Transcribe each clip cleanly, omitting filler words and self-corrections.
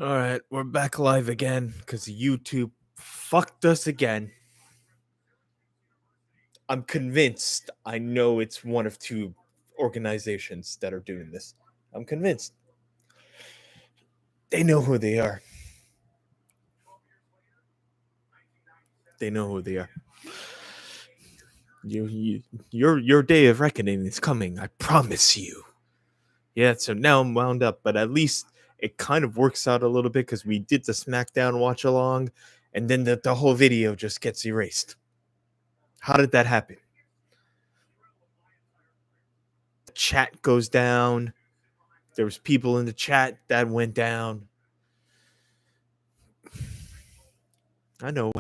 All right, we're back live again because YouTube fucked us again. I'm convinced. I know it's one of two organizations that are doing this. I'm convinced. They know who they are. They know who they are. Your day of reckoning is coming. I promise you. Yeah. So now I'm wound up, but at least it kind of works out a little bit because we did the SmackDown watch along, and then the whole video just gets erased. How did that happen? Chat goes down. There was people in the chat that went down. I know.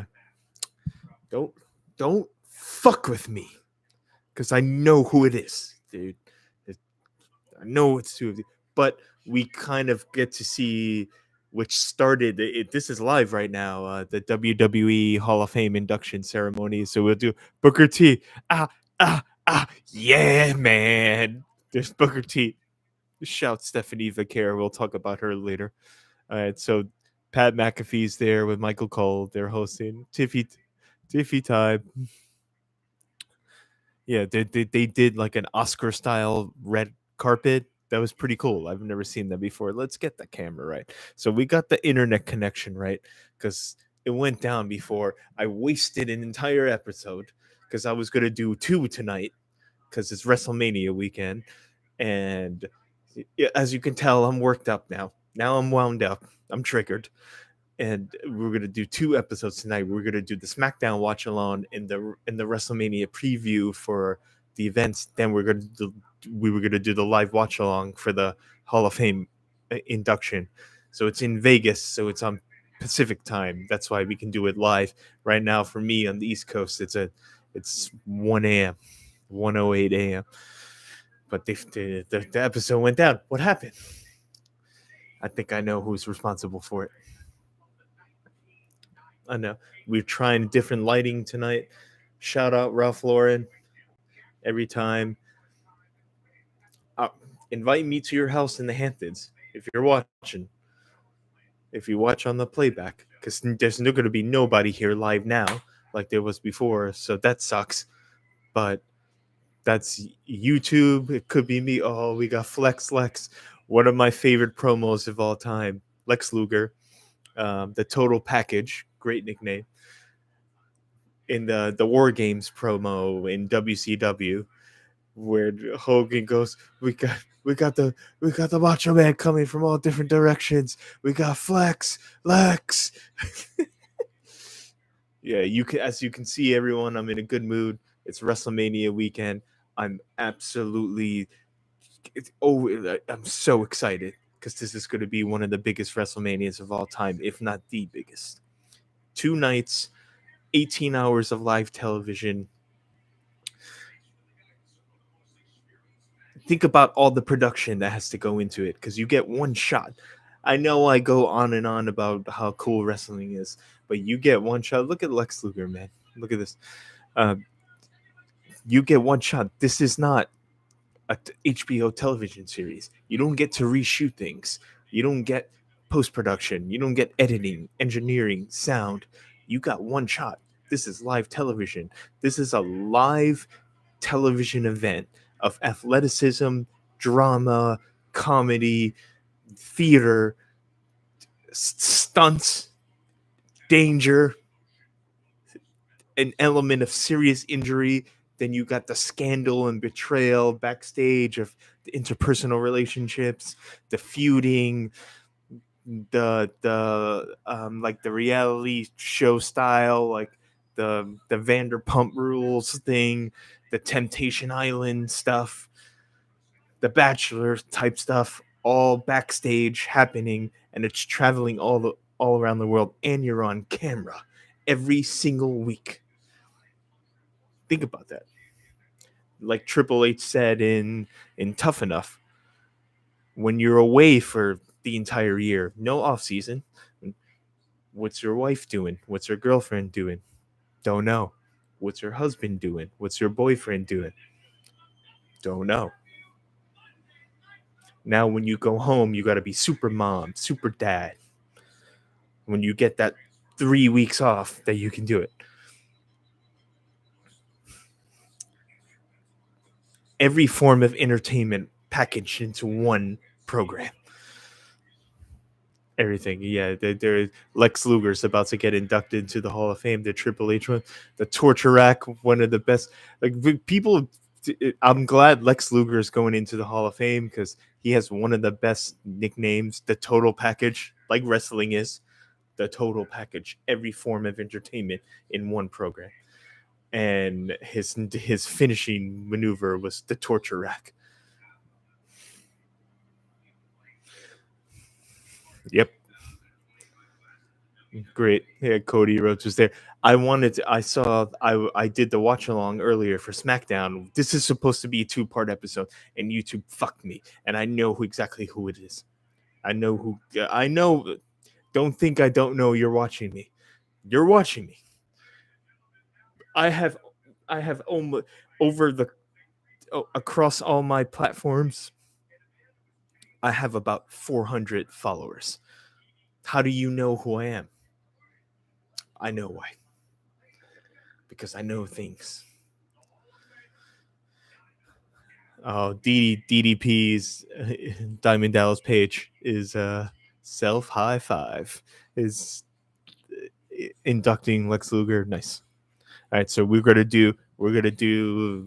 Don't don't fuck with me, because I know who it is, dude. I know it's two of you, but we kind of get to see which started it. This is live right now. The WWE Hall of Fame induction ceremony. So we'll do Booker T. Yeah, man. There's Booker T. Shout Stephanie Vaquer. We'll talk about her later. All right, so Pat McAfee's there with Michael Cole. They're hosting Tiffy time. Yeah, they did like an Oscar style red carpet. That was pretty cool. I've never seen that before. Let's get the camera right. So we got the internet connection right because it went down before. I wasted an entire episode because I was gonna do two tonight because it's WrestleMania weekend, and as you can tell, I'm worked up now. Now I'm wound up. I'm triggered, and we're gonna do two episodes tonight. We're gonna do the SmackDown watch along in the WrestleMania preview for the events. Then we were gonna do the live watch along for the Hall of Fame induction. So it's in Vegas, so it's on Pacific time. That's why we can do it live. Right now, for me on the East Coast, it's 1 a.m. 1:08 a.m. But the episode went down. What happened? I think I know who's responsible for it. I know. We're trying different lighting tonight. Shout out Ralph Lauren every time. Uh, Invite me to your house in the Hamptons if you're watching. If you watch on the playback, because there's no going to be nobody here live now like there was before, so that sucks. But that's YouTube. It could be me. Oh, we got Flex Lex, one of my favorite promos of all time. Lex Luger, the total package, great nickname. In the War Games promo in WCW, where Hogan goes, we got the Macho Man coming from all different directions. We got Flex, Lex. Yeah, as you can see, everyone, I'm in a good mood. It's WrestleMania weekend. I'm absolutely, I'm so excited because this is going to be one of the biggest WrestleManias of all time, if not the biggest. 2 nights, 18 hours of live television. Think about all the production that has to go into it because you get one shot. I know I go on and on about how cool wrestling is, but you get one shot. Look at Lex Luger, man. Look at this. Uh, you get one shot. This is not a HBO television series. You don't get to reshoot things. You don't get post production. You don't get editing, engineering, sound. You got one shot. This is live television. This is a live television event of athleticism, drama, comedy, theater, stunts, danger, an element of serious injury. Then you got the scandal and betrayal backstage of the interpersonal relationships, the feuding, the like the reality show style, like the Vanderpump Rules thing, the Temptation Island stuff, the Bachelor type stuff, all backstage happening, and it's traveling all around the world, and you're on camera every single week. Think about that. Like Triple H said in Tough Enough, when you're away for the entire year, no off season. What's your wife doing? What's your girlfriend doing? Don't know. What's your husband doing? What's your boyfriend doing? Don't know. Now, when you go home, you got to be super mom, super dad. when you get that 3 weeks off, that you can do it. Every form of entertainment packaged into one program. Everything, yeah. There, Lex Luger's about to get inducted into the Hall of Fame. The Triple H one, the Torture Rack, one of the best. Like people, I'm glad Lex Luger is going into the Hall of Fame because he has one of the best nicknames. The Total Package, like wrestling is, the Total Package. Every form of entertainment in one program, and his finishing maneuver was the Torture Rack. Yep. Great. Yeah, Cody Rhodes was there. I did the watch along earlier for SmackDown. This is supposed to be a 2-part episode, and YouTube fucked me. And I know exactly who it is. I know. Don't think I don't know you're watching me. You're watching me. I have almost over the across all my platforms. I have about 400 followers. How do you know who I am? I know why. Because I know things. Oh, DDP's Diamond Dallas Page is self high five is inducting Lex Luger. Nice. All right, so we're gonna do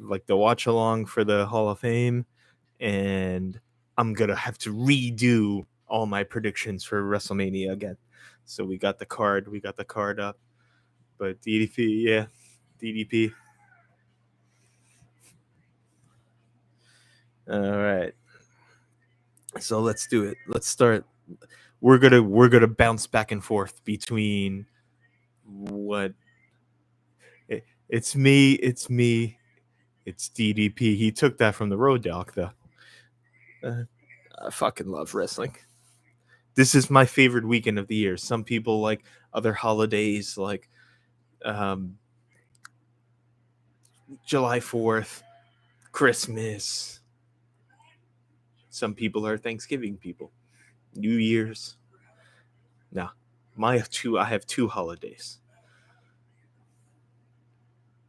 like the watch along for the Hall of Fame, and I'm gonna have to redo all my predictions for WrestleMania again. So we got the card up, but DDP, yeah, DDP. All right, so let's do it. Let's start. We're gonna bounce back and forth between what it's me, it's DDP. He took that from the Road Dog though. I fucking love wrestling. This is my favorite weekend of the year. Some people like other holidays like um, July 4th, Christmas. Some people are Thanksgiving people, New Year's. No, I have two holidays: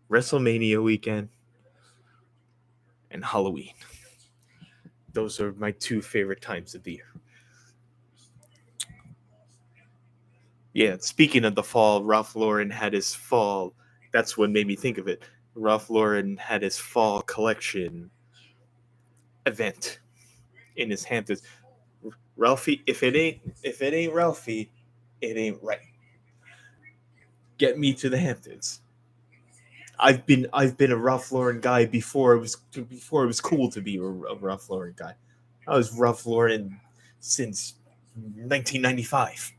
WrestleMania weekend and Halloween. Those are my two favorite times of the year. Yeah, speaking of the fall, Ralph Lauren had his fall. That's what made me think of it. Ralph Lauren had his fall collection event in his Hamptons. Ralphie, if it ain't Ralphie, it ain't right. Get me to the Hamptons. I've been a Ralph Lauren guy before it was cool to be a Ralph Lauren guy. I was Ralph Lauren since 1995.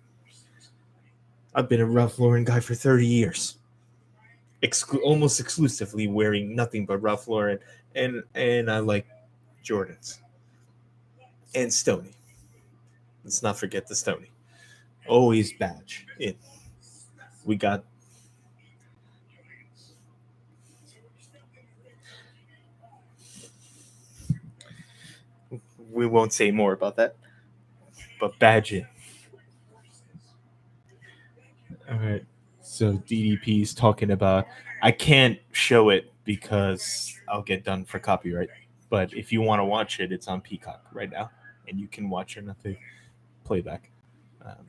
I've been a Ralph Lauren guy for 30 years. Almost exclusively wearing nothing but Ralph Lauren, and I like Jordans and Stony. Let's not forget the Stony. Always badge in. We got we won't say more about that, but badge in. All right. So DDP is talking about. I can't show it because I'll get done for copyright. But if you want to watch it, it's on Peacock right now, and you can watch it at the playback. Um,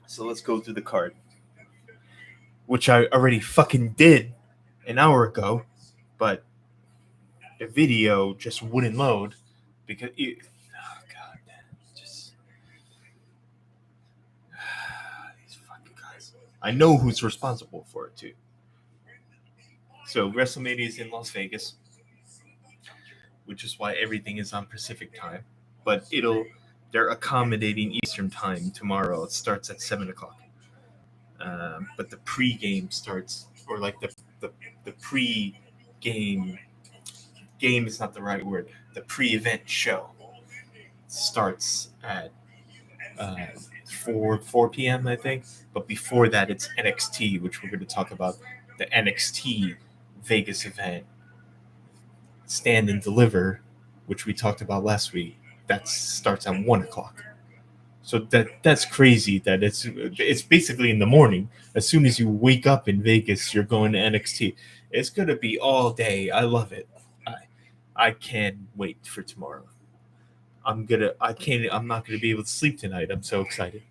so let's go through the card, which I already fucking did an hour ago, but the video just wouldn't load because oh god, just these fucking guys. I know who's responsible for it too. So WrestleMania is in Las Vegas, which is why everything is on Pacific time. But they're accommodating Eastern time tomorrow. It starts at 7 o'clock. But the pre-game starts, or like the pre-game game is not the right word. The pre-event show starts at uh, 4 p.m. I think. But before that, it's NXT, which we're going to talk about. The NXT Vegas event, Stand and Deliver, which we talked about last week. That starts at 1 o'clock. So that's crazy. That it's basically in the morning. As soon as you wake up in Vegas, you're going to NXT. It's gonna be all day. I love it. I I can't wait for tomorrow. I'm not gonna be able to sleep tonight. I'm so excited.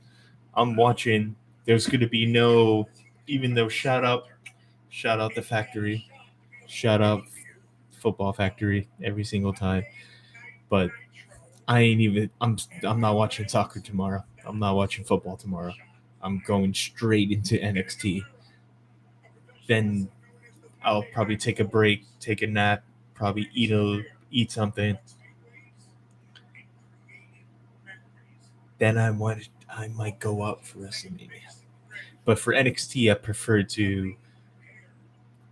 I'm watching. There's gonna be no, even though shout out the factory, shout out football factory every single time. But I ain't even. I'm not watching soccer tomorrow. I'm not watching football tomorrow. I'm going straight into NXT. Then I'll probably take a break, take a nap, probably eat something. Then I might go out for WrestleMania. But for NXT, I prefer to,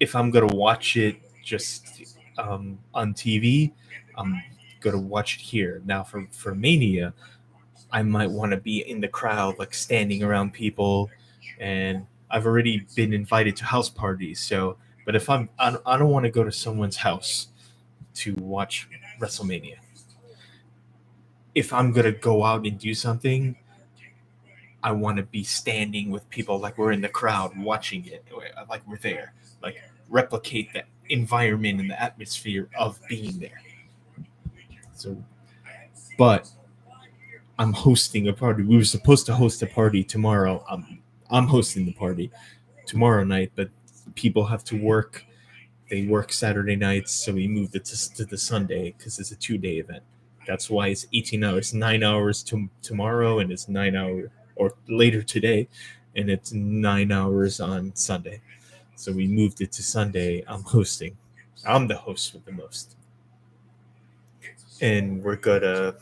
if I'm gonna watch it just on TV, I'm gonna watch it here. Now for Mania, I might want to be in the crowd, like standing around people, and I've already been invited to house parties. So, but if I don't want to go to someone's house to watch WrestleMania. If I'm gonna go out and do something, I want to be standing with people, like we're in the crowd watching it, like we're there, like replicate the environment and the atmosphere of being there. So, but I'm hosting a party. We were supposed to host a party tomorrow. I'm hosting the party tomorrow night, but people have to work. They work Saturday nights, so we moved it to the Sunday because it's a 2 day event. That's why it's 18 hours, 9 hours tomorrow, and it's 9 hours or later today, and it's 9 hours on Sunday. So we moved it to Sunday. I'm hosting. I'm the host with the most, and we're gonna.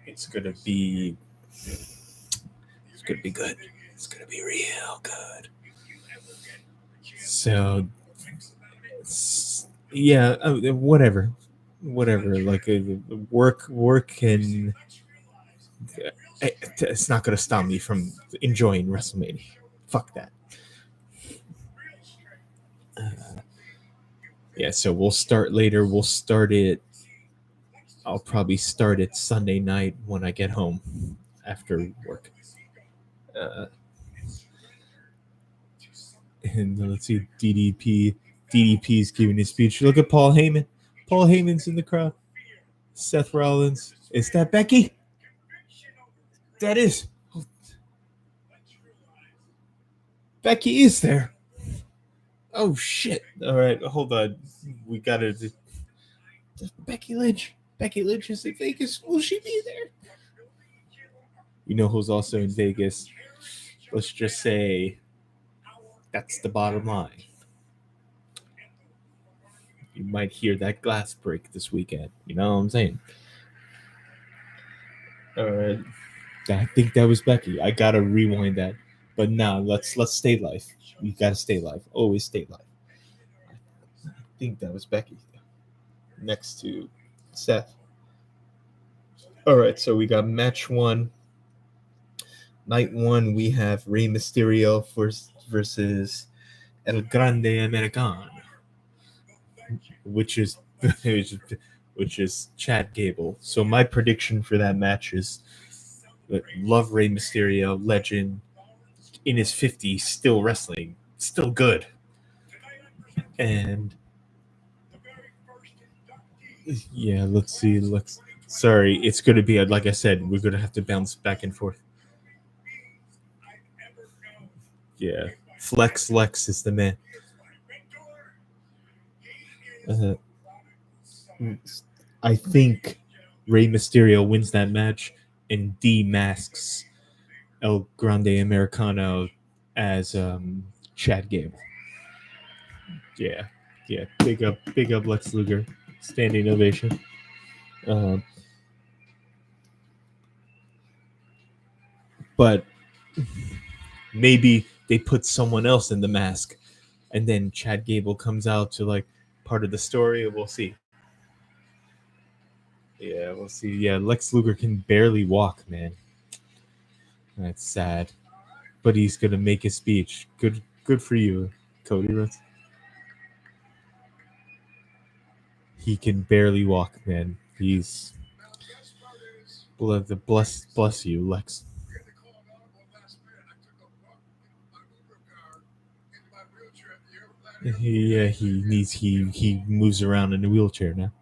It's gonna be. It's gonna be good. It's gonna be real good. So yeah, whatever. Like work can. It's not gonna stop me from enjoying WrestleMania. Fuck that. Uh, yeah, so we'll start later. We'll start it. I'll probably start it Sunday night when I get home after work. Uh, and let's see, DDP's giving his speech. Look at Paul Heyman. Paul Heyman's in the crowd. Seth Rollins. Is that Becky? That is. Becky is there. Oh shit! All right, hold on. We gotta. Becky Lynch. Becky Lynch is in Vegas. Will she be there? You know who's also in Vegas? Let's just say that's the bottom line. You might hear that glass break this weekend. You know what I'm saying? All right. I think that was Becky. I gotta rewind that. But now let's stay live. We gotta stay live. Always stay live. I think that was Becky next to Seth. All right, so we got match one. Night one, we have Rey Mysterio versus El Grande Americano, which is which is Chad Gable. So my prediction for that match is love Rey Mysterio, legend in his 50s, still wrestling, still good. And yeah, let's see. Let's. Sorry, it's going to be like I said. We're going to have to bounce back and forth. Yeah, Flex Lex is the man. Uh, I think Rey Mysterio wins that match and demasks El Grande Americano as Chad Gable. Yeah, yeah. Big up, Lex Luger. Standing ovation. Um, but maybe they put someone else in the mask, and then Chad Gable comes out to like part of the story. We'll see. Yeah, we'll see. Yeah, Lex Luger can barely walk, man. That's sad. But he's gonna make a speech. Good for you, Cody Rhodes. He can barely walk, man. Bless you, Lex. He moves around in a wheelchair now.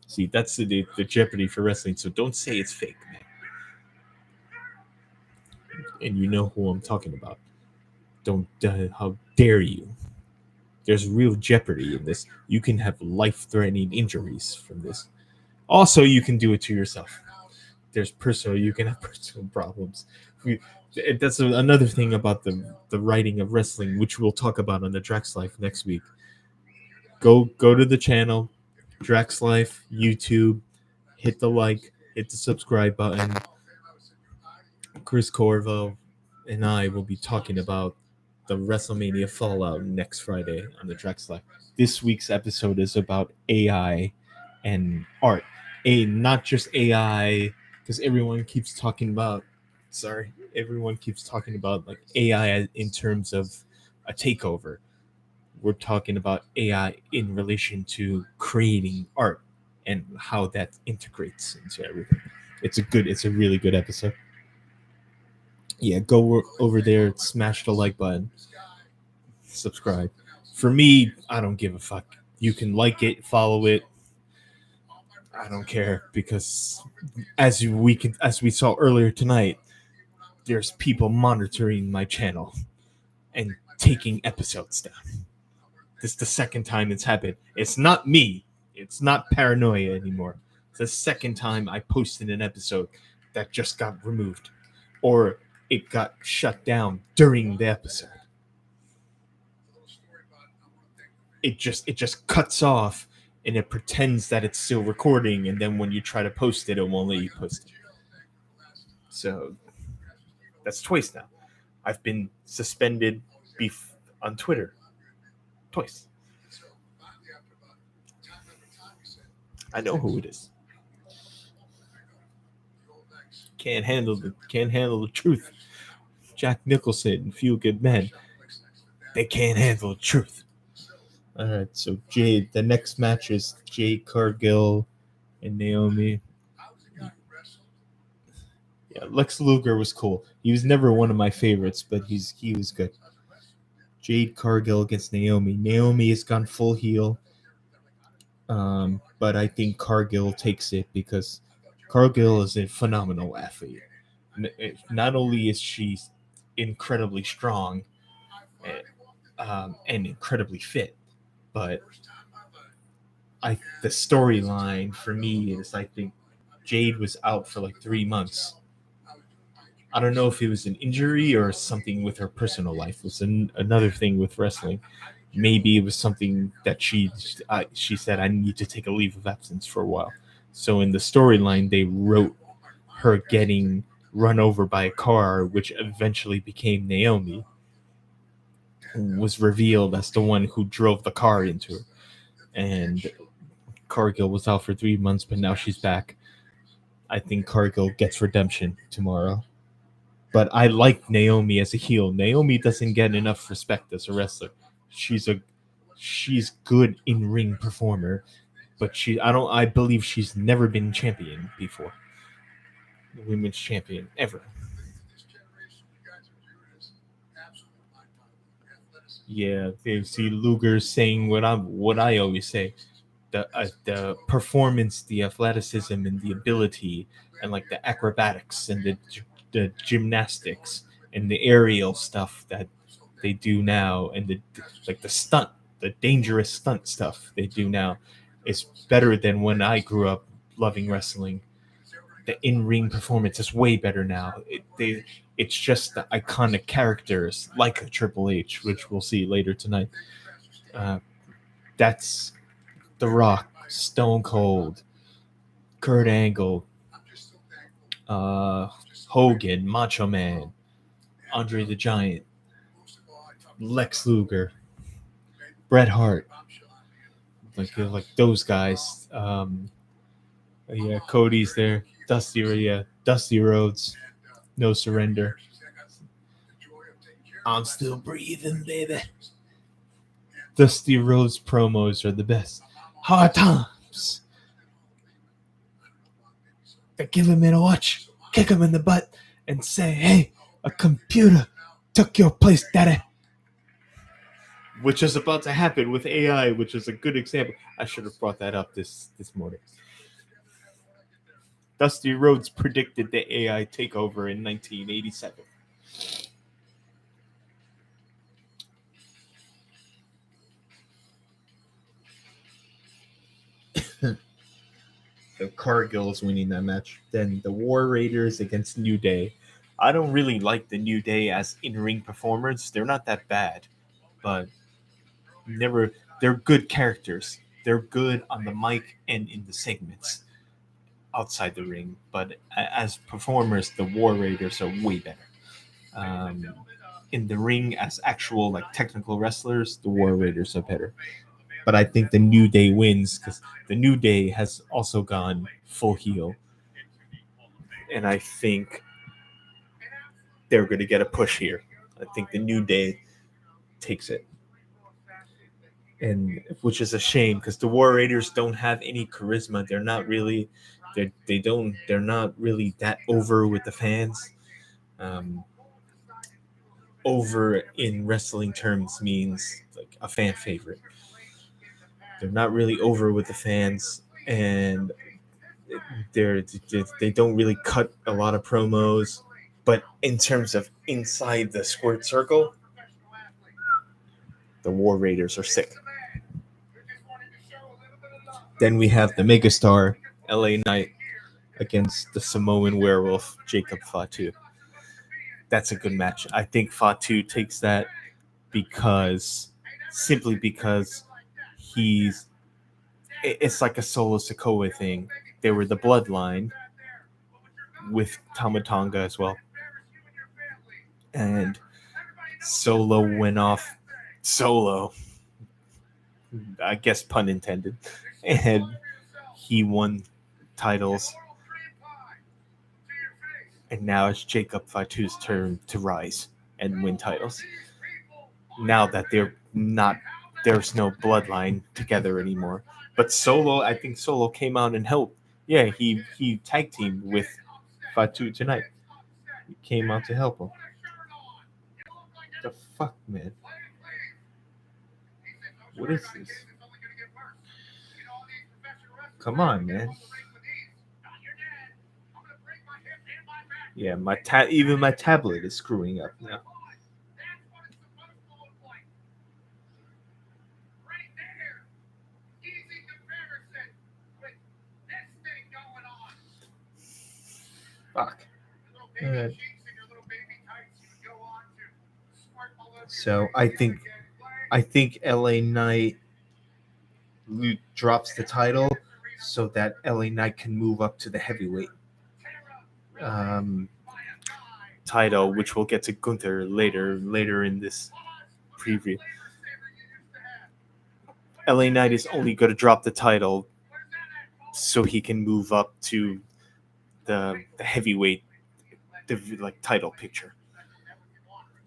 See, that's the jeopardy for wrestling. So don't say it's fake, man. And you know who I'm talking about. Don't how dare you? There's real jeopardy in this. You can have life-threatening injuries from this. Also, you can do it to yourself. There's personal. You can have personal problems. That's another thing about the writing of wrestling, which we'll talk about on the Drax Life next week. Go to the channel, Drax Life YouTube. Hit the like, hit the subscribe button. Chris Corvo and I will be talking about the WrestleMania Fallout next Friday on the Drax Life. This week's episode is about AI and art. Not just AI, because everyone keeps talking about. Sorry, everyone keeps talking about like AI in terms of a takeover. We're talking about AI in relation to creating art and how that integrates into everything. It's a really good episode. Yeah, go over there, smash the like button, subscribe. For me, I don't give a fuck. You can like it, follow it. I don't care because as we saw earlier tonight, there's people monitoring my channel and taking episodes down. This is the second time it's happened. It's not me. It's not paranoia anymore. It's the second time I posted an episode that just got removed or it got shut down during the episode. It just cuts off and it pretends that it's still recording, and then when you try to post it, it won't let you post it. So that's twice now. I've been suspended on Twitter twice. I know who it is. Can't handle the truth. Jack Nicholson and Few Good Men. They can't handle the truth. All right, so Jade. The next match is Jade Cargill and Naomi. Yeah, Lex Luger was cool. He was never one of my favorites, but he was good. Jade Cargill against Naomi. Naomi has gone full heel, but I think Cargill takes it because Cargill is a phenomenal athlete. Not only is she incredibly strong and incredibly fit, but the storyline for me is I think Jade was out for like 3 months. I don't know if it was an injury or something with her personal life. It was another thing with wrestling. Maybe it was something that she said I need to take a leave of absence for a while. So in the storyline, they wrote her getting run over by a car, which eventually became Naomi, who was revealed as the one who drove the car into her. And Cargill was out for 3 months, but now she's back. I think Cargill gets redemption tomorrow. But I like Naomi as a heel. Naomi doesn't get enough respect as a wrestler. She's good in ring performer, but I believe she's never been champion before. Women's champion ever. Yeah, they see Luger saying what I always say. The performance, the athleticism, and the ability, and like the acrobatics and the gymnastics and the aerial stuff that they do now, and the dangerous stunt stuff they do now, is better than when I grew up loving wrestling. The in-ring performance is way better now. It's just the iconic characters like a Triple H, which we'll see later tonight. That's The Rock, Stone Cold, Kurt Angle, Hogan, Macho Man, Andre the Giant, Lex Luger, Bret Hart, like those guys. Yeah, Cody's there. Dusty Rhodes, No Surrender. I'm still breathing, baby. Dusty Rhodes promos are the best. Hard times. They give him in a watch, kick him in the butt, and say, "Hey, a computer took your place, daddy." Which is about to happen with AI, which is a good example. I should have brought that up this morning. Dusty Rhodes predicted the AI takeover in 1987. The Cargill's winning that match. Then the War Raiders against New Day. I don't really like the New Day as in-ring performers. They're not that bad, but never. They're good characters. They're good on the mic and in the segments outside the ring. But as performers, the War Raiders are way better. Um, in the ring, as actual like technical wrestlers, the War Raiders are better. But I think the New Day wins because the New Day has also gone full heel, and I think they're going to get a push here. I think the New Day takes it, and which is a shame because the War Raiders don't have any charisma. They're not really, they're not really that over with the fans. Um, Over in wrestling terms means like a fan favorite. They're not really over with the fans, and they're they don't really cut a lot of promos. But in terms of inside the squared circle, the War Raiders are sick. Then we have the megastar LA Knight against the Samoan werewolf Jacob Fatu. That's a good match. I think Fatu takes that because simply because he's it's like a Solo Sokoa thing. They were the bloodline with Tamatanga as well. And Solo went off solo. I guess pun intended. And he won titles. And now it's Jacob Fatu's turn to rise and win titles. Now that there's no bloodline together anymore. But Solo, I think Solo came out and helped. Yeah, he tag teamed with Fatu tonight. He came out to help him. The fuck, man? What is this? Come on, man. Yeah, even my tablet is screwing up now. Fuck. So I think LA Knight drops the title so that LA Knight can move up to the heavyweight title, which we'll get to Gunther later in this preview. LA Knight is only going to drop the title so he can move up to the heavyweight like title picture,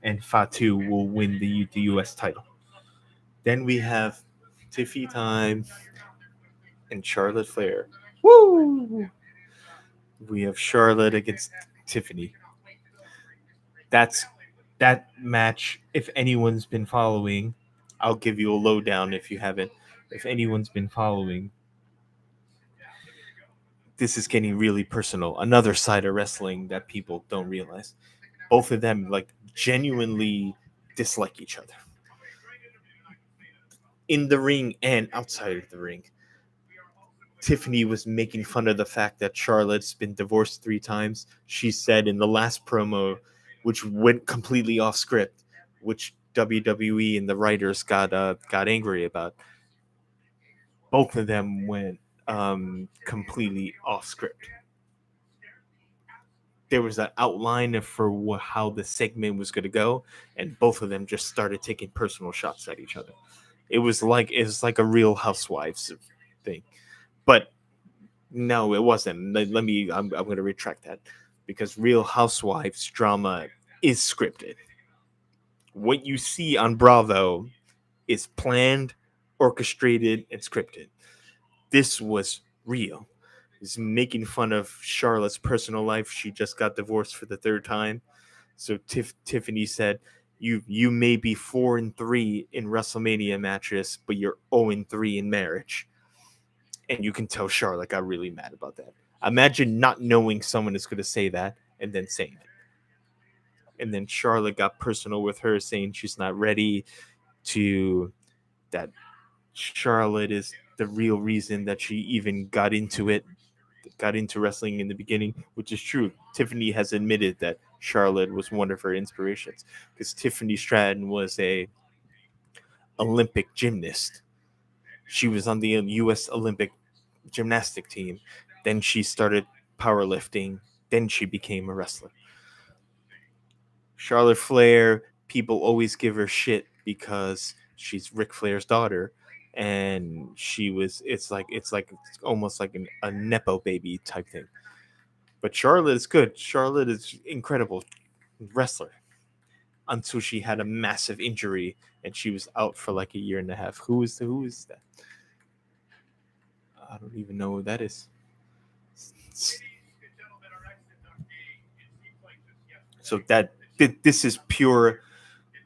and Fatu will win the US title. Then we have Tiffy time and Charlotte Flair. Woo! We have Charlotte against Tiffany. That match. If anyone's been following, I'll give you a lowdown if you haven't. If anyone's been following, this is getting really personal. Another side of wrestling that people don't realize. Both of them like genuinely dislike each other in the ring and outside of the ring. Tiffany was making fun of the fact that Charlotte's been divorced 3 times. She said in the last promo, which went completely off script, which WWE and the writers got angry about. Both of them went completely off script. There was an outline for how the segment was going to go, and both of them just started taking personal shots at each other. It was like a Real Housewives thing, but no, it wasn't. I'm going to retract that because Real Housewives drama is scripted. What you see on Bravo is planned, orchestrated, and scripted. This was real. is making fun of Charlotte's personal life. She just got divorced for the third time. So Tiffany said, "You may be 4-3 in WrestleMania matches, but you're 0-3 in marriage." And you can tell Charlotte got really mad about that. Imagine not knowing someone is going to say that and then saying it. And then Charlotte got personal with her, saying she's not ready to, that Charlotte is the real reason that she even got into wrestling in the beginning, which is true. Tiffany has admitted that Charlotte was one of her inspirations because Tiffany Stratton was a Olympic gymnast. She was on the U.S. Olympic gymnastic team. Then she started powerlifting. Then she became a wrestler. Charlotte Flair, people always give her shit because she's Ric Flair's daughter, and it's almost like a nepo baby type thing. But Charlotte is good. Charlotte is incredible wrestler until she had a massive injury and she was out for like a year and a half. Who is that? I don't even know who that is. So this is pure.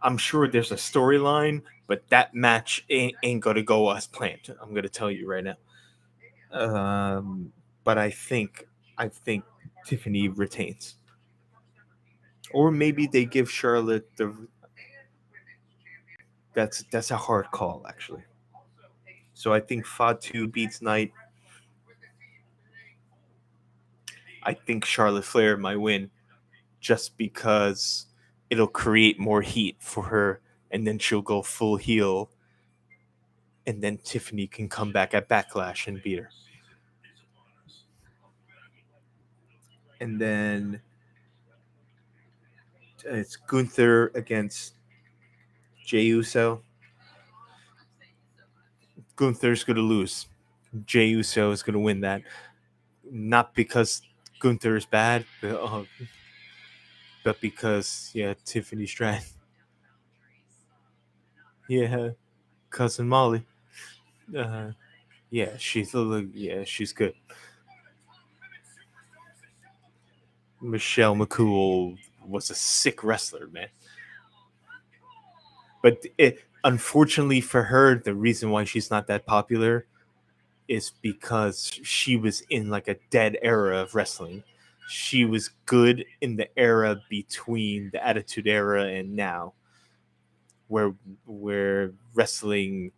I'm sure there's a storyline, but that match ain't gonna go as planned. I'm gonna tell you right now. But I think Tiffany retains, or maybe they give Charlotte the. That's a hard call actually. So I think Fatu beats Knight. I think Charlotte Flair might win just because it'll create more heat for her, and then she'll go full heel, and then Tiffany can come back at Backlash and beat her. And then it's Gunther against Jey Uso. Gunther's going to lose. Jey Uso is going to win that. Not because Gunther is bad, but because, yeah, Tiffany Stratton. Yeah, cousin Molly. Uh, yeah, she's good. Michelle McCool was a sick wrestler, man. But unfortunately for her, the reason why she's not that popular is because she was in like a dead era of wrestling. She was good in the era between the Attitude Era and now, where wrestling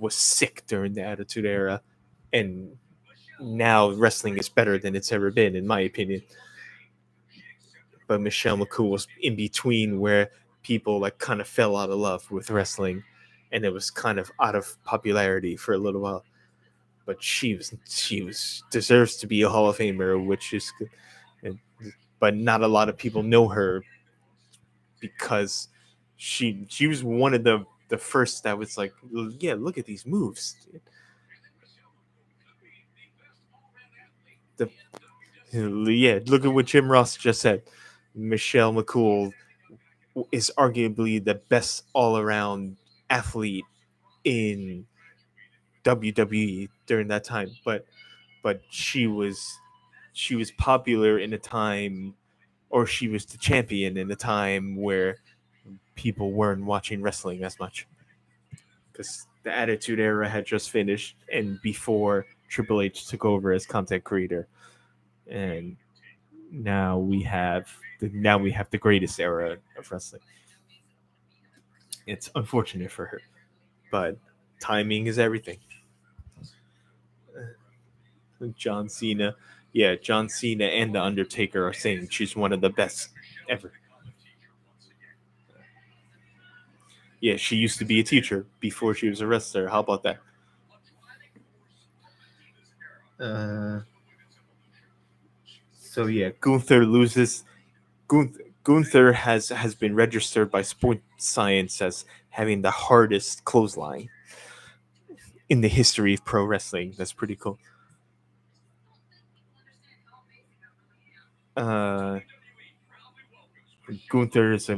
was sick during the Attitude Era, and now wrestling is better than it's ever been, in my opinion. But Michelle McCool was in between, where people like kind of fell out of love with wrestling, and it was kind of out of popularity for a little while. But she was deserves to be a Hall of Famer, which is good. But not a lot of people know her because she was one of the first that was like, yeah, look at these moves. The Yeah, look at what Jim Ross just said. Michelle McCool is arguably the best all around athlete in WWE during that time, but she was popular in a time, or she was the champion in a time where people weren't watching wrestling as much because the Attitude Era had just finished and before Triple H took over as content creator, and now we have the greatest era of wrestling. It's unfortunate for her, but timing is everything. John Cena, yeah, John Cena and the Undertaker are saying she's one of the best ever. Yeah, she used to be a teacher before she was a wrestler. How about that? Uh, so yeah, Gunther loses. Gunther has been registered by Sports Science as having the hardest clothesline in the history of pro wrestling. That's pretty cool. Uh, Gunther is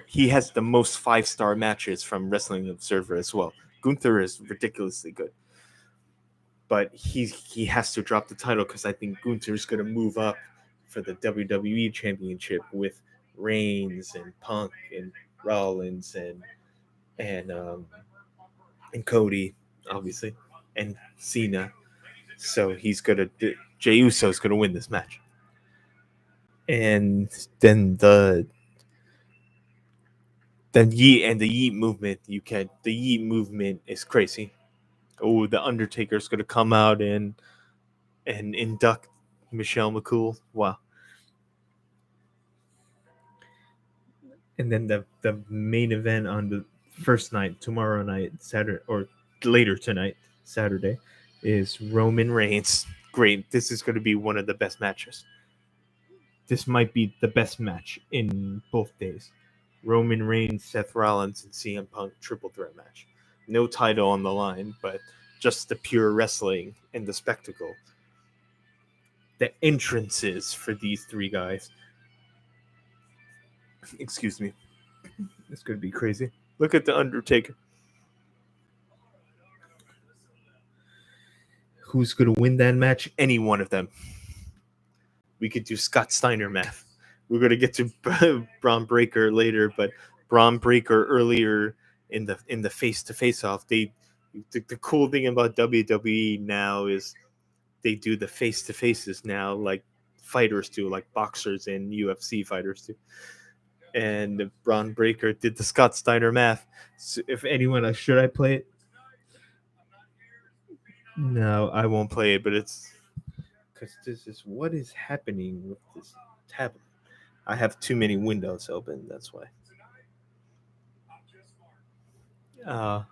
he has the most 5-star matches from Wrestling Observer as well. Gunther is ridiculously good. but he has to drop the title because I think Gunther's going to move up for the WWE Championship with Reigns and Punk and Rollins and Cody, obviously, and Cena. So he's gonna Jey Uso's gonna win this match, and then the Yeet movement. The Yeet movement is crazy. Oh, the Undertaker's gonna come out and induct Michelle McCool. Wow. And then the main event on the first night, tomorrow night, Saturday, or later tonight, Saturday, is Roman Reigns. Great. This is going to be one of the best matches. This might be the best match in both days. Roman Reigns, Seth Rollins, and CM Punk triple threat match. No title on the line, but just the pure wrestling and the spectacle. The entrances for these three guys. Excuse me. It's going to be crazy. Look at the Undertaker. Who's going to win that match? Any one of them. We could do Scott Steiner math. We're going to get to Braun Breaker later, but Braun Breaker earlier in the face-to-face off, the cool thing about WWE now is they do the face-to-faces now like fighters do, like boxers and UFC fighters do. And Braun Breaker did the Scott Steiner math. So if anyone, should I play it? No, I won't play it, but it's because this is what is happening with this tablet. I have too many windows open. That's why. Uh,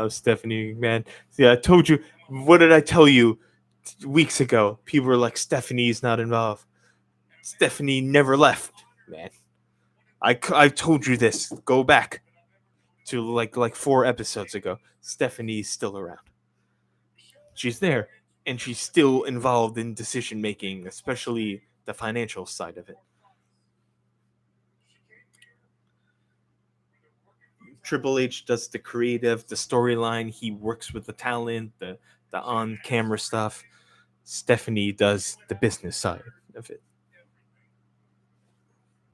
Stephanie McMahon. Yeah, I told you. What did I tell you weeks ago? People were like, Stephanie's not involved. Stephanie never left, man. I told you this. Go back to like 4 episodes ago. Stephanie's still around. She's there, and she's still involved in decision making, especially the financial side of it. Triple H does the creative, the storyline. He works with the talent, the on camera stuff. Stephanie does the business side of it.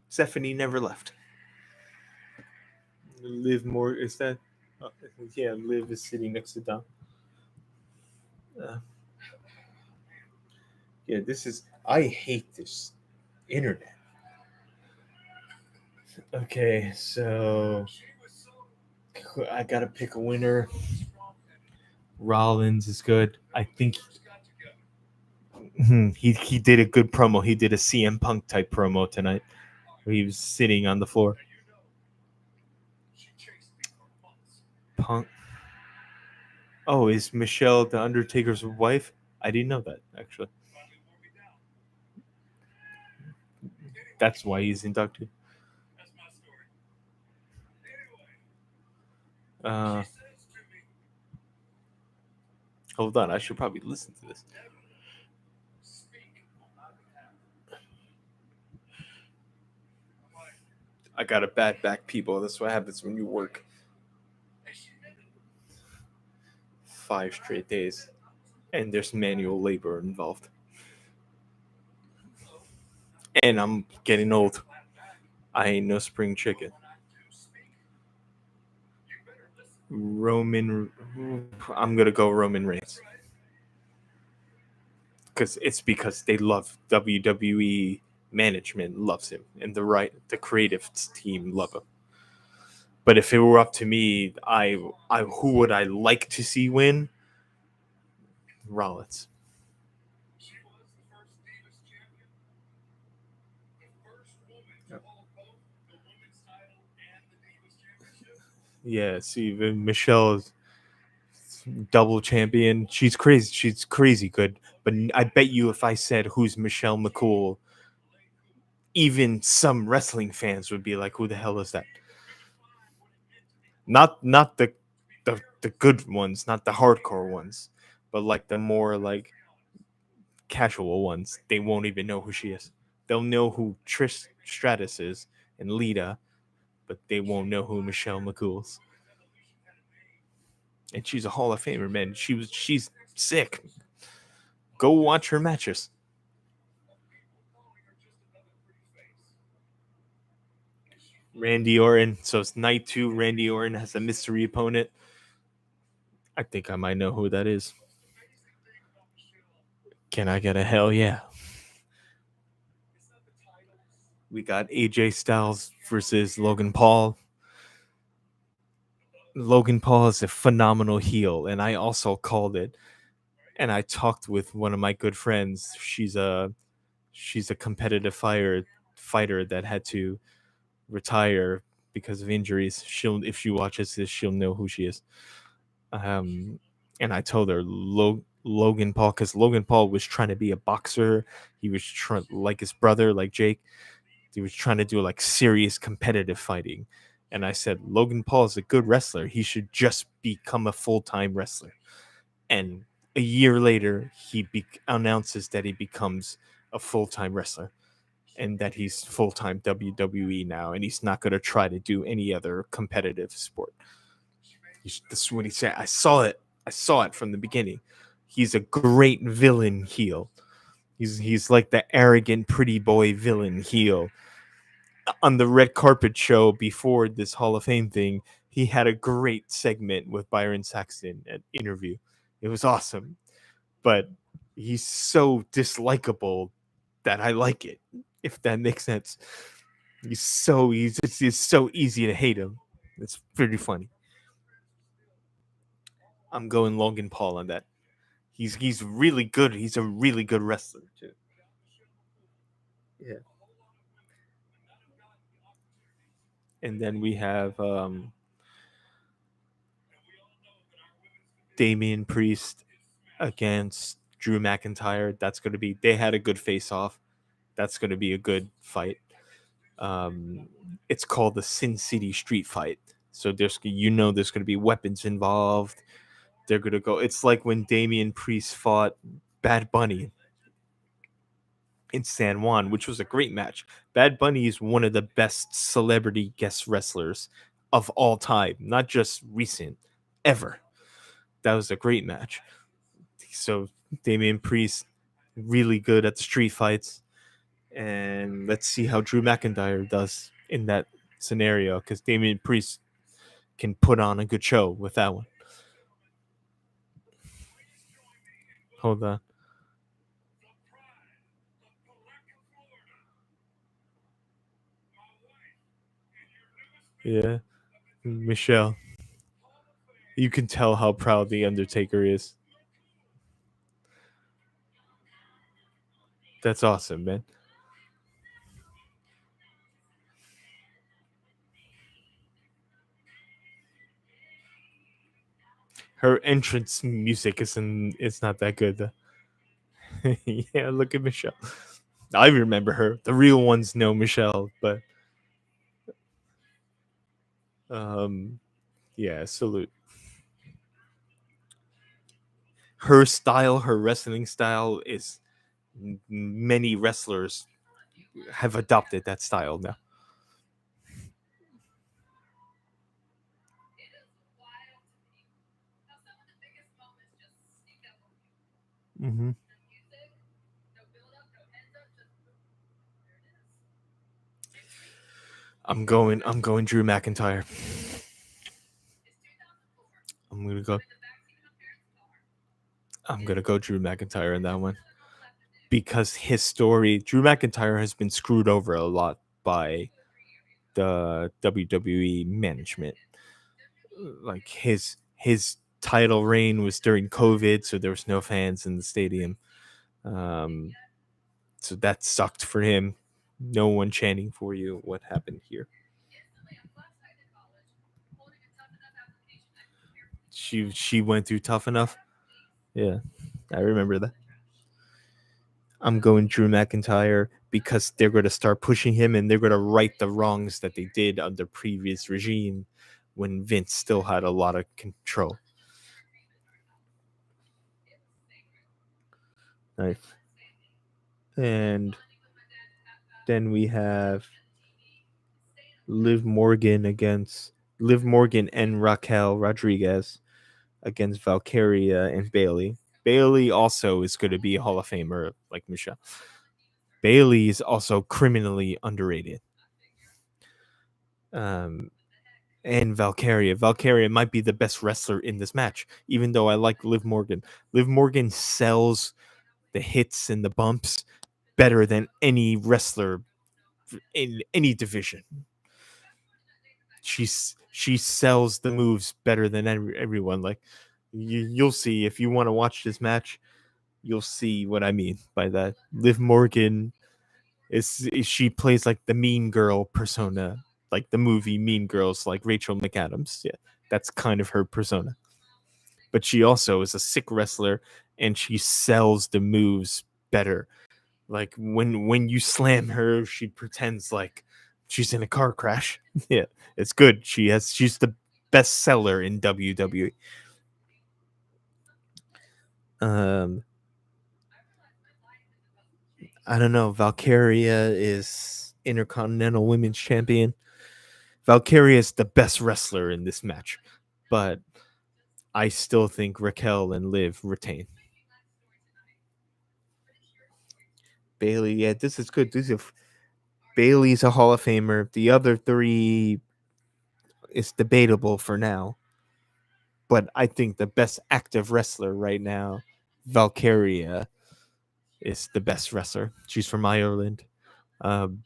Stephanie never left. Liv more is that? Yeah, Liv is sitting next to Dom. Yeah, this is. I hate this internet. Okay, so I gotta pick a winner. Rollins is good. I think he did a good promo. He did a CM Punk type promo tonight. Where he was sitting on the floor. Punk. Oh, is Michelle the Undertaker's wife? I didn't know that actually. That's why he's inducted. Hold on, I should probably listen to this. I got a bad back, people. That's what happens when you work 5 straight days and there's manual labor involved. And I'm getting old. I ain't no spring chicken. I'm gonna go Roman Reigns because they love WWE management loves him and the creative team love him. But if it were up to me, I who would I like to see win? Rollins. Yeah, see, Michelle's double champion. She's crazy. She's crazy good. But I bet you if I said who's Michelle McCool, even some wrestling fans would be like, "Who the hell is that?" Not the good ones, not the hardcore ones, but like the more like casual ones. They won't even know who she is. They'll know who Trish Stratus is and Lita, but they won't know who Michelle McCool's. And she's a Hall of Famer, man. She's sick. Go watch her matches. Randy Orton. So it's night 2. Randy Orton has a mystery opponent. I think I might know who that is. Can I get a hell yeah? We got AJ Styles versus Logan Paul. Logan Paul is a phenomenal heel, and I also called it. And I talked with one of my good friends. She's a competitive fighter that had to retire because of injuries. She'll If she watches this, she'll know who she is. And I told her Logan Paul, because Logan Paul was trying to be a boxer. He was trying, like his brother, like Jake. He was trying to do like serious competitive fighting. And I said, Logan Paul is a good wrestler. He should just become a full-time wrestler. And a year later, he announces that he becomes a full-time wrestler and that he's full-time WWE now, and he's not going to try to do any other competitive sport. This is what he said. I saw it from the beginning. He's a great villain heel. He's like the arrogant pretty boy villain heel. On the red carpet show before this Hall of Fame thing, he had a great segment with Byron Saxton at interview. It was awesome. But he's so dislikable that I like it, if that makes sense. He's so easy to hate him. It's pretty funny. I'm going Logan Paul on that. He's really good. He's a really good wrestler too. Yeah. And then we have Damian Priest against Drew McIntyre. That's going to be. They had a good face off. That's going to be a good fight. Um, it's called the Sin City Street Fight. So there's there's going to be weapons involved. They're going to go. It's like when Damian Priest fought Bad Bunny in San Juan, which was a great match. Bad Bunny is one of the best celebrity guest wrestlers of all time, not just recent, ever. That was a great match. So Damian Priest, really good at the street fights. And let's see how Drew McIntyre does in that scenario, because Damian Priest can put on a good show with that one. Hold on. Yeah. Michelle. You can tell how proud the Undertaker is. That's awesome, man. Her entrance music isn't it's not that good though. Yeah, look at Michelle. I remember her. The real ones know Michelle, but um yeah, salute. Her style, her wrestling style is many wrestlers have adopted that style now. Hmm. I'm going Drew McIntyre. I'm gonna go I'm gonna go Drew McIntyre in that one. Because his story, Drew McIntyre has been screwed over a lot by the WWE management. Like his title reign was during COVID, so there was no fans in the stadium. Um, so that sucked for him. No one chanting for you. What happened here? She went through tough enough. Yeah, I remember that. I'm going Drew McIntyre because they're going to start pushing him and they're going to right the wrongs that they did under previous regime when Vince still had a lot of control. Nice. And then we have Liv Morgan and Raquel Rodriguez against Valkyria and Bailey. Bailey also is going to be a Hall of Famer like Michelle. Bailey is also criminally underrated. And Valkyria. Valkyria might be the best wrestler in this match, even though I like Liv Morgan. Liv Morgan sells the hits and the bumps better than any wrestler in any division. She sells the moves better than everyone. Like you'll see if you want to watch this match, you'll see what I mean by that. Liv Morgan is she plays like the mean girl persona, like the movie Mean Girls, like Rachel McAdams. Yeah, that's kind of her persona. But she also is a sick wrestler, and she sells the moves better. Like when you slam her, she pretends like she's in a car crash. Yeah, it's good. She's the best seller in WWE. I don't know. Valkyria is Intercontinental Women's Champion. Valkyria is the best wrestler in this match, but I still think Raquel and Liv retain. Bailey, yeah, this is good. Bailey's a Hall of Famer. The other three is debatable for now, but I think the best active wrestler right now, Valkyria, is the best wrestler. She's from Ireland. Um,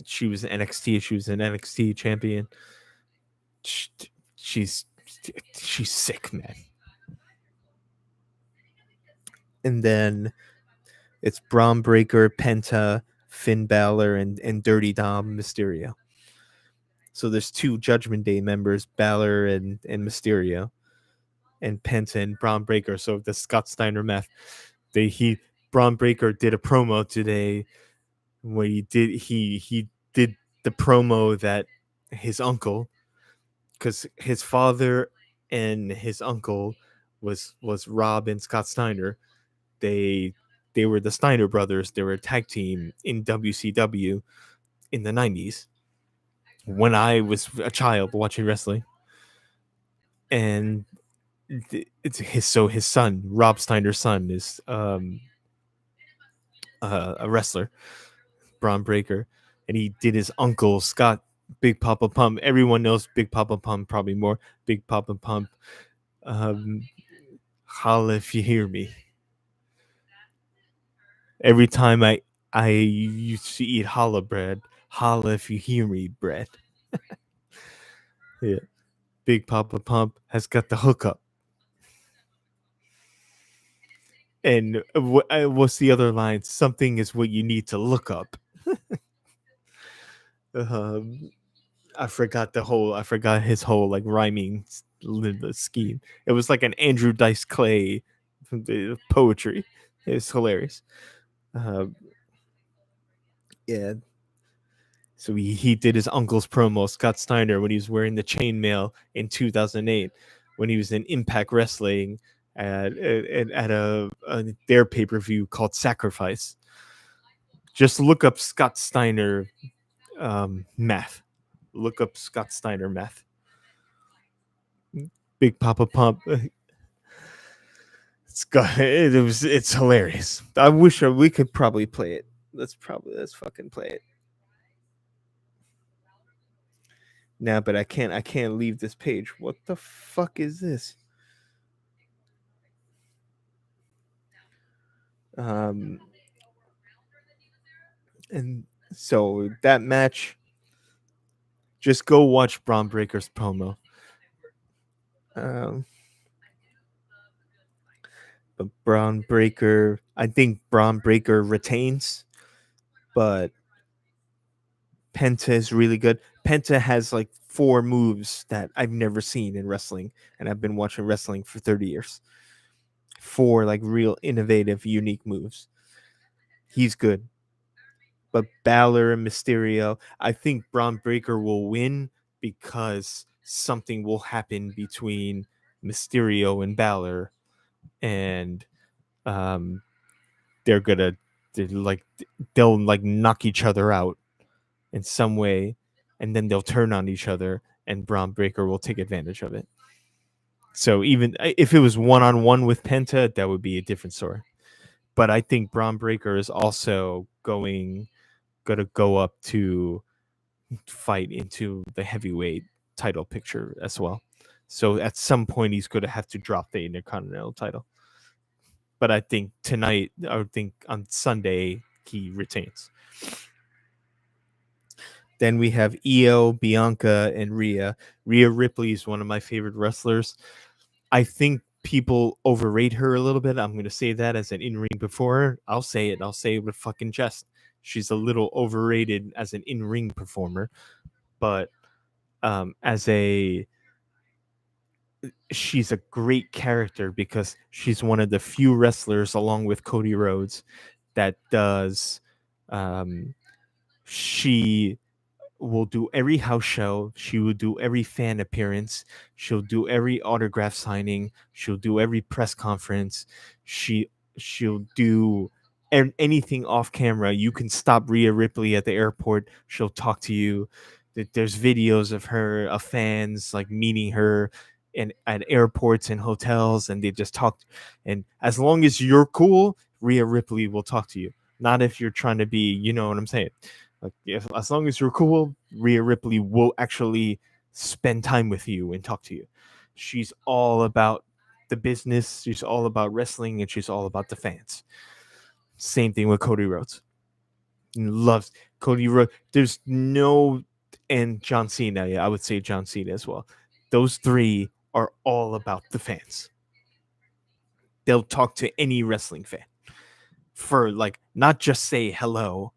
she was NXT. She was an NXT champion. She, she's she's sick, man. And then it's Braun Breaker, Penta, Finn Balor, and Dirty Dom Mysterio. So there's two Judgment Day members, Balor and Mysterio, and Penta and Braun Breaker. So the Scott Steiner math. Braun Breaker did a promo today where he did the promo that his uncle, because his father and his uncle was Rob and Scott Steiner. They were the Steiner brothers. They were a tag team in WCW in the 90s when I was a child watching wrestling. And it's his son, Rob Steiner's son, is a wrestler, Braun Breaker, and he did his uncle Scott Big Papa Pump. Everyone knows Big Papa Pump, probably more. Big Papa Pump. Holla if you hear me. Every time I used to eat challah bread, holla if you hear me bread. Yeah. Big Papa Pump has got the hookup. And what's the other line? Something is what you need to look up. I forgot his whole like rhyming scheme. It was like an Andrew Dice Clay poetry. It was hilarious. Yeah. So he did his uncle's promo, Scott Steiner, when he was wearing the chainmail in 2008, when he was in Impact Wrestling at their pay-per-view called Sacrifice. Just look up Scott Steiner math. Look up Scott Steiner math. Big Papa Pump. It's hilarious. I wish we could probably play it. Let's fucking play it. Nah, but I can't leave this page. What the fuck is this? And so that match, just go watch Braun Breaker's promo. But Braun Breaker, I think Braun Breaker retains, but Penta is really good. Penta has like 4 moves that I've never seen in wrestling, and I've been watching wrestling for 30 years. 4 like real innovative, unique moves. He's good. But Balor and Mysterio, I think Braun Breaker will win because something will happen between Mysterio and Balor, and they'll like knock each other out in some way. and then they'll turn on each other, and Braun Breaker will take advantage of it. So even if it was one-on-one with Penta, that would be a different story. But I think Braun Breaker is also going to go up to fight into the heavyweight title picture as well. So at some point he's going to have to drop the Intercontinental title. But I think tonight, I think on Sunday, he retains. Then we have Io, Bianca, and Rhea. Rhea Ripley is one of my favorite wrestlers. I think people overrate her a little bit. I'm going to say that as an in-ring performer. I'll say it. I'll say it with fucking chest. She's a little overrated as an in-ring performer, but she's a great character because she's one of the few wrestlers, along with Cody Rhodes, that does. She will do every house show. She will do every fan appearance. She'll do every autograph signing. She'll do every press conference. She'll do anything off camera. You can stop Rhea Ripley at the airport. She'll talk to you. There's videos of her, of fans like meeting her at airports and hotels, and they just talk. And as long as you're cool, Rhea Ripley will talk to you. Not if you're trying to be, you know what I'm saying. Like, as long as you're cool, Rhea Ripley will actually spend time with you and talk to you. She's all about the business. She's all about wrestling, and she's all about the fans. Same thing with Cody Rhodes. Loves Cody Rhodes. There's no, and John Cena. Yeah, I would say John Cena as well. Those three are all about the fans. They'll talk to any wrestling fan for, like, not just say hello.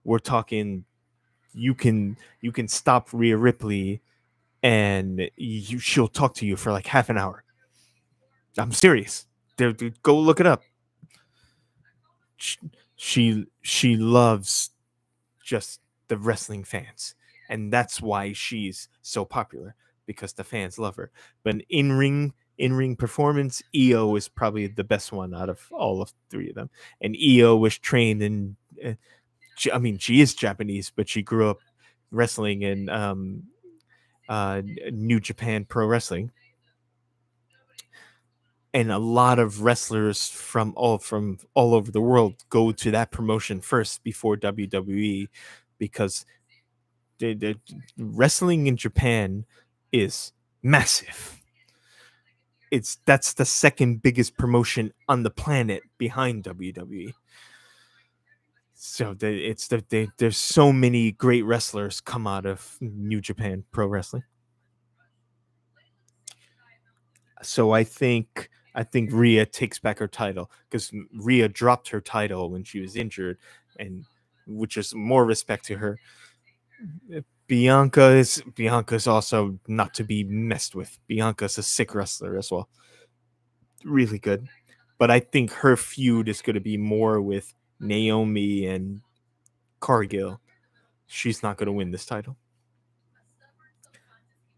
We're talking. You can stop Rhea Ripley, and she'll talk to you for like half an hour. I'm serious. Go look it up. She loves just the wrestling fans, and that's why she's so popular, because the fans love her. But in ring performance, Io is probably the best one out of all of three of them. And Io was trained in. She is Japanese, but she grew up wrestling in New Japan Pro Wrestling, and a lot of wrestlers from all over the world go to that promotion first before WWE, because the wrestling in Japan is massive. That's the second biggest promotion on the planet behind WWE. So there's so many great wrestlers come out of New Japan Pro Wrestling. So I think Rhea takes back her title, because Rhea dropped her title when she was injured, and which is more respect to her. Bianca is also not to be messed with. Bianca's a sick wrestler as well. Really good. But I think her feud is going to be more with Naomi and Cargill. She's not going to win this title.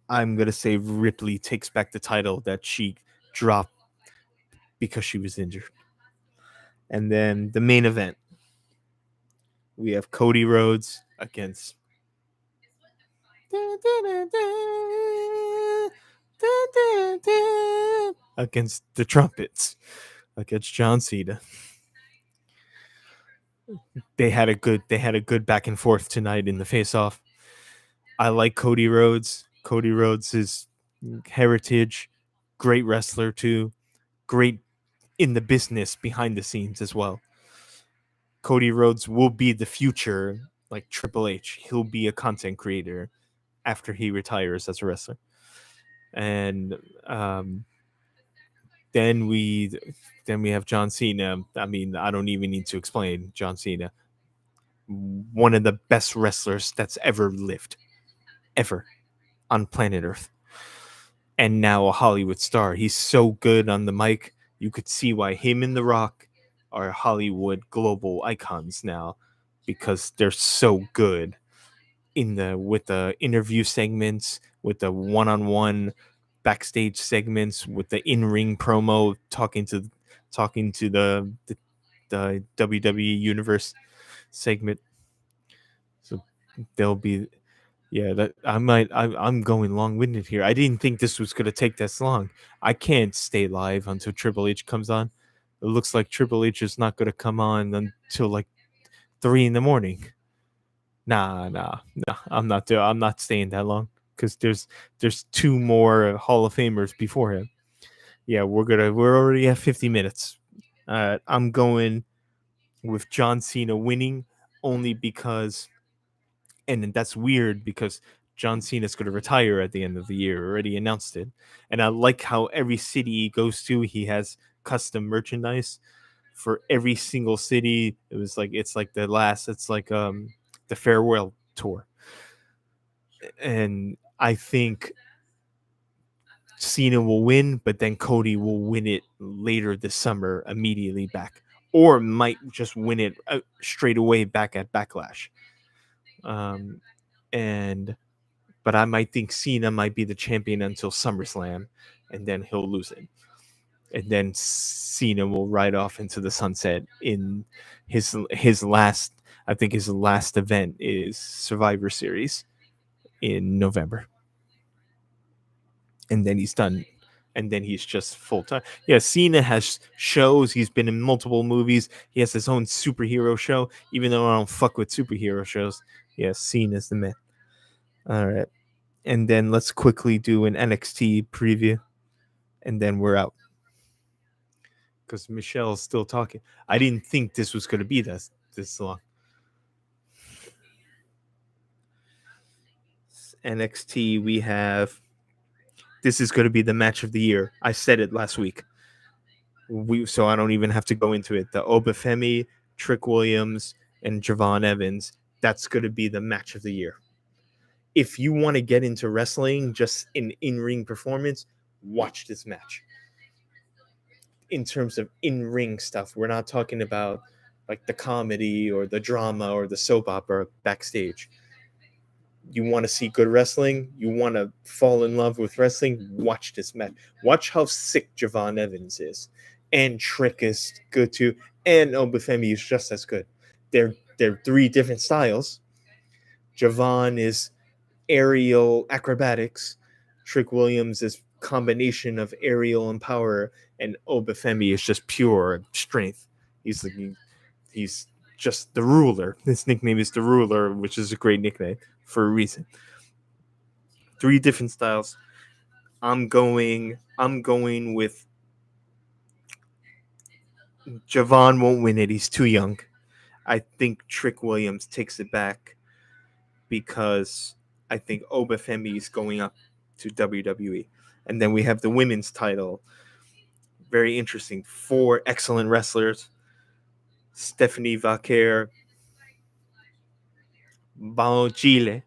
I'm going to say Ripley takes back the title that she dropped because she was injured. And then the main event, we have Cody Rhodes against the trumpets, against John Cena. They had a good back and forth tonight in the face-off. I like Cody Rhodes. Cody Rhodes is heritage, great wrestler too, great in the business behind the scenes as well. Cody Rhodes will be the future, like Triple H. He'll be a content creator after he retires as a wrestler. And then we have John Cena. I mean, I don't even need to explain John Cena. One of the best wrestlers that's ever lived, ever, on planet Earth. And now a Hollywood star. He's so good on the mic. You could see why him and The Rock are Hollywood global icons now, because they're so good with the interview segments, with the one-on-one backstage segments, with the in-ring promo, talking to the WWE universe segment. So they'll be Yeah, that I'm going long winded here. I didn't think this was gonna take this long. I can't stay live until Triple H comes on. It looks like Triple H is not gonna come on until like 3 in the morning. Nah. I'm not staying that long because there's two more Hall of Famers before him. Yeah, we're already at 50 minutes. I'm going with John Cena winning only because, and that's weird because John Cena's going to retire at the end of the year. Already announced it, and I like how every city he goes to, he has custom merchandise for every single city. It was like it's like the last. It's like the farewell tour, and I think Cena will win, but then Cody will win it later this summer, immediately back, or might just win it straight away back at Backlash. Um, and but I might think Cena might be the champion until SummerSlam, and then he'll lose it, and then Cena will ride off into the sunset in his last. I think his last event is Survivor Series in November, and then he's done. And then he's just full time. Yeah, Cena has shows. He's been in multiple movies. He has his own superhero show. Even though I don't fuck with superhero shows, yeah, Cena's the man. All right. And then let's quickly do an NXT preview, and then we're out because Michelle's still talking. I didn't think this was going to be this long. NXT, we have. This is going to be the match of the year. I said it last week. So I don't even have to go into it. The Obafemi, Trick Williams, and Javon Evans. That's going to be the match of the year. If you want to get into wrestling, just in-ring performance, watch this match. In terms of in-ring stuff, we're not talking about like the comedy or the drama or the soap opera backstage. You want to see good wrestling, you want to fall in love with wrestling, watch this match. Watch how sick Javon Evans is, and Trick is good too, and Obafemi is just as good. They're three different styles. Javon is aerial acrobatics. Trick Williams is combination of aerial and power, and Obafemi is just pure strength. He's like he's just the ruler. His nickname is the ruler, which is a great nickname for a reason. Three different styles. I'm going with Javon won't win it. He's too young. I think Trick Williams takes it back because I think Obafemi is going up to WWE. And then we have the women's title. Very interesting. Four excellent wrestlers. Stephanie Vaquer, Bao Chile,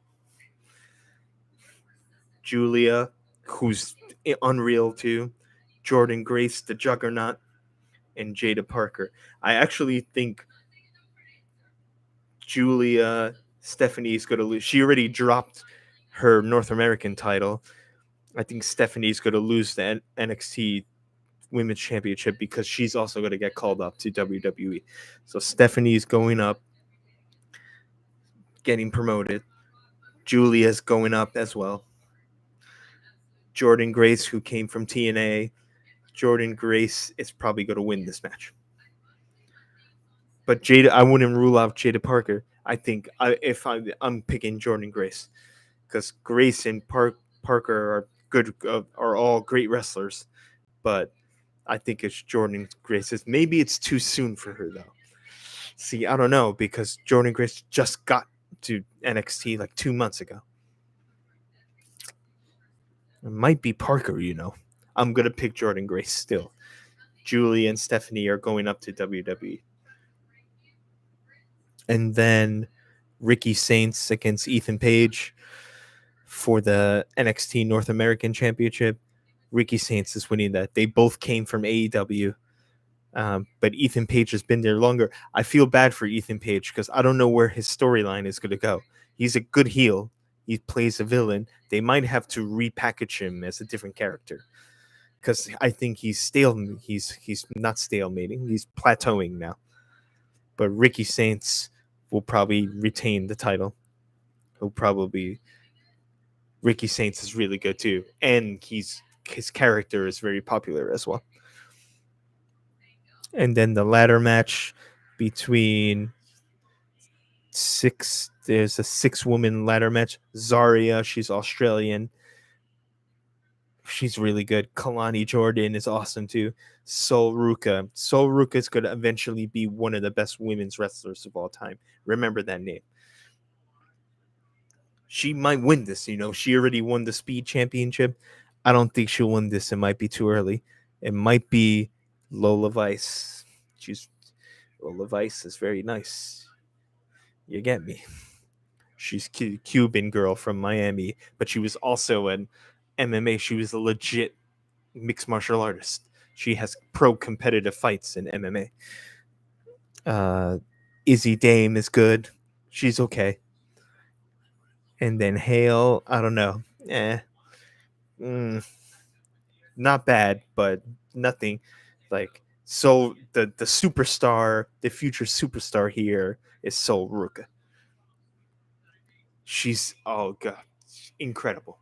Julia, who's unreal too, Jordan Grace, the Juggernaut, and Jada Parker. I actually think Julia Stephanie's going to lose. She already dropped her North American title. I think Stephanie's going to lose the NXT Women's Championship because she's also going to get called up to WWE. So Stephanie's going up, getting promoted. Julia's going up as well. Jordan Grace, who came from TNA, Jordan Grace is probably going to win this match. But Jada, I wouldn't rule out Jada Parker. I think I'm picking Jordan Grace because Grace and Parker are good, are all great wrestlers. But I think it's Jordan Grace. Maybe it's too soon for her though. See, I don't know because Jordan Grace just got to NXT like 2 months ago. It might be Parker, you know. I'm gonna pick Jordan Grace still. Julie and Stephanie are going up to WWE. And then Ricky Saints against Ethan Page for the NXT North American Championship. Ricky Saints is winning that. They both came from AEW, but Ethan Page has been there longer. I feel bad for Ethan Page because I don't know where his storyline is going to go. He's a good heel. He plays a villain. They might have to repackage him as a different character because I think he's stale. He's not stalemating. He's plateauing now. But Ricky Saints will probably retain the title. He'll probably Ricky Saints is really good too, and his character is very popular as well. And then the ladder match between there's a 6-woman ladder match. Zarya, she's Australian. She's really good. Kalani Jordan is awesome too. Sol Ruka. Sol Ruka is going to eventually be one of the best women's wrestlers of all time. Remember that name. She might win this. She already won the Speed Championship. I don't think she'll win this. It might be too early. It might be Lola Vice. She's Lola Vice is very nice. You get me. She's Cuban girl from Miami, but she was also an MMA. She was a legit mixed martial artist. She has pro competitive fights in MMA. Izzy Dame is good. She's okay. And then Hale, I don't know. Mm, not bad, but nothing. Like, so the superstar, the future superstar here is Sol Ruka. She's, oh god, incredible.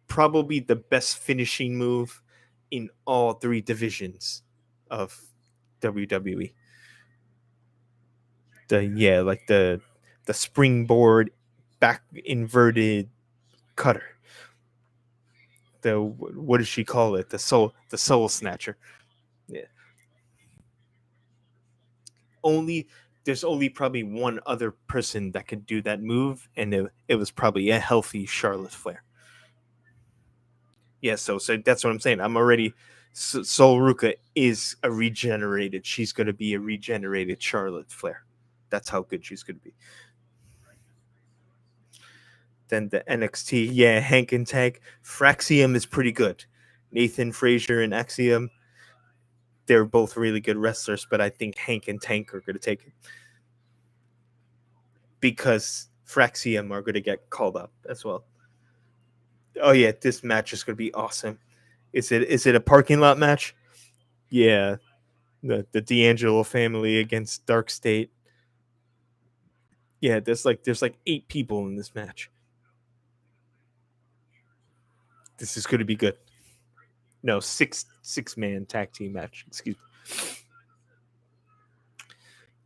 Probably the best finishing move in all 3 divisions of WWE. Like the springboard back inverted cutter. The what does she call it? The soul snatcher. Yeah. Only There's only probably one other person that could do that move, and it was probably a healthy Charlotte Flair. Yeah, so that's what I'm saying. I'm already Sol Ruka is a regenerated. She's going to be a regenerated Charlotte Flair. That's how good she's going to be. Then the NXT, yeah, Hank and Tag. Fraxium is pretty good. Nathan Frazier and Axiom, they're both really good wrestlers, but I think Hank and Tank are going to take it because Fraxium are going to get called up as well. Oh yeah, this match is going to be awesome. Is it a parking lot match? Yeah, the D'Angelo family against Dark State. Yeah, there's like 8 people in this match. This is going to be good. No, six man tag team match. Excuse me.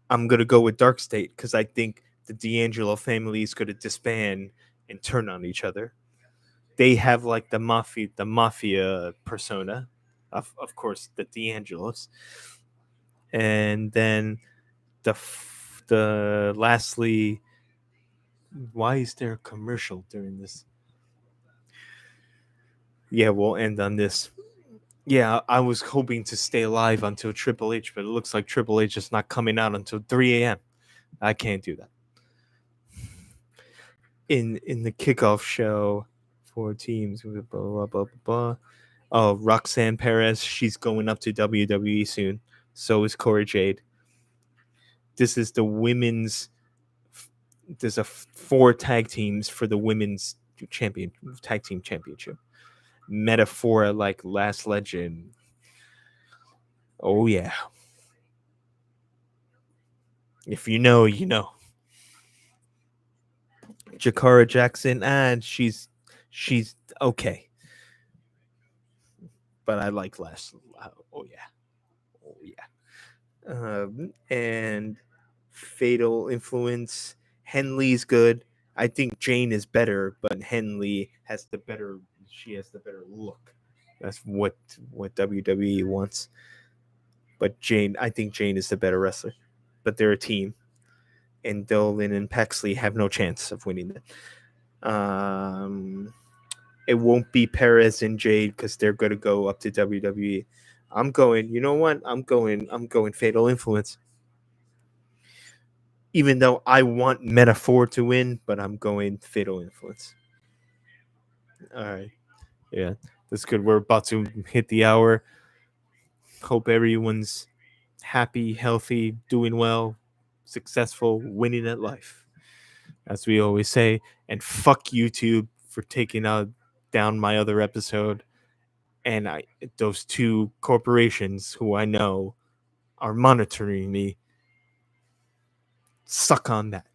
I'm gonna go with Dark State because I think the D'Angelo family is gonna disband and turn on each other. They have like the mafia persona, of course, the D'Angelos, and then the lastly, why is there a commercial during this? Yeah, we'll end on this. Yeah, I was hoping to stay alive until Triple H, but it looks like Triple H is not coming out until 3 a.m. I can't do that. In the kickoff show, 4 teams, blah blah blah blah blah. Oh, Roxanne Perez, she's going up to WWE soon. So is Corey Jade. This is the women's. There's 4 tag teams for the women's tag team championship. Metaphor like Last Legend. Oh yeah. If you know, you know. Jakara Jackson, and she's okay, but I like Last. Oh yeah, oh yeah. And Fatal Influence. Henley's good. I think Jane is better, but Henley has the better. She has the better look. That's what WWE wants. But I think Jane is the better wrestler. But they're a team, and Dolan and Paxley have no chance of winning that. It won't be Perez and Jade because they're going to go up to WWE. I'm going. You know what? I'm going. Fatal Influence. Even though I want Metaphor to win, but I'm going Fatal Influence. All right. Yeah, that's good. We're about to hit the hour. Hope everyone's happy, healthy, doing well, successful, winning at life, as we always say. And fuck YouTube for taking down my other episode. And those 2 corporations who I know are monitoring me. Suck on that.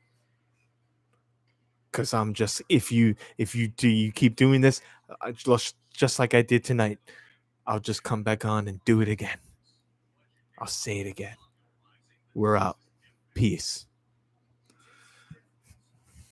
Cause I'm just if you keep doing this, just like I did tonight, I'll just come back on and do it again. I'll say it again. We're out. Peace.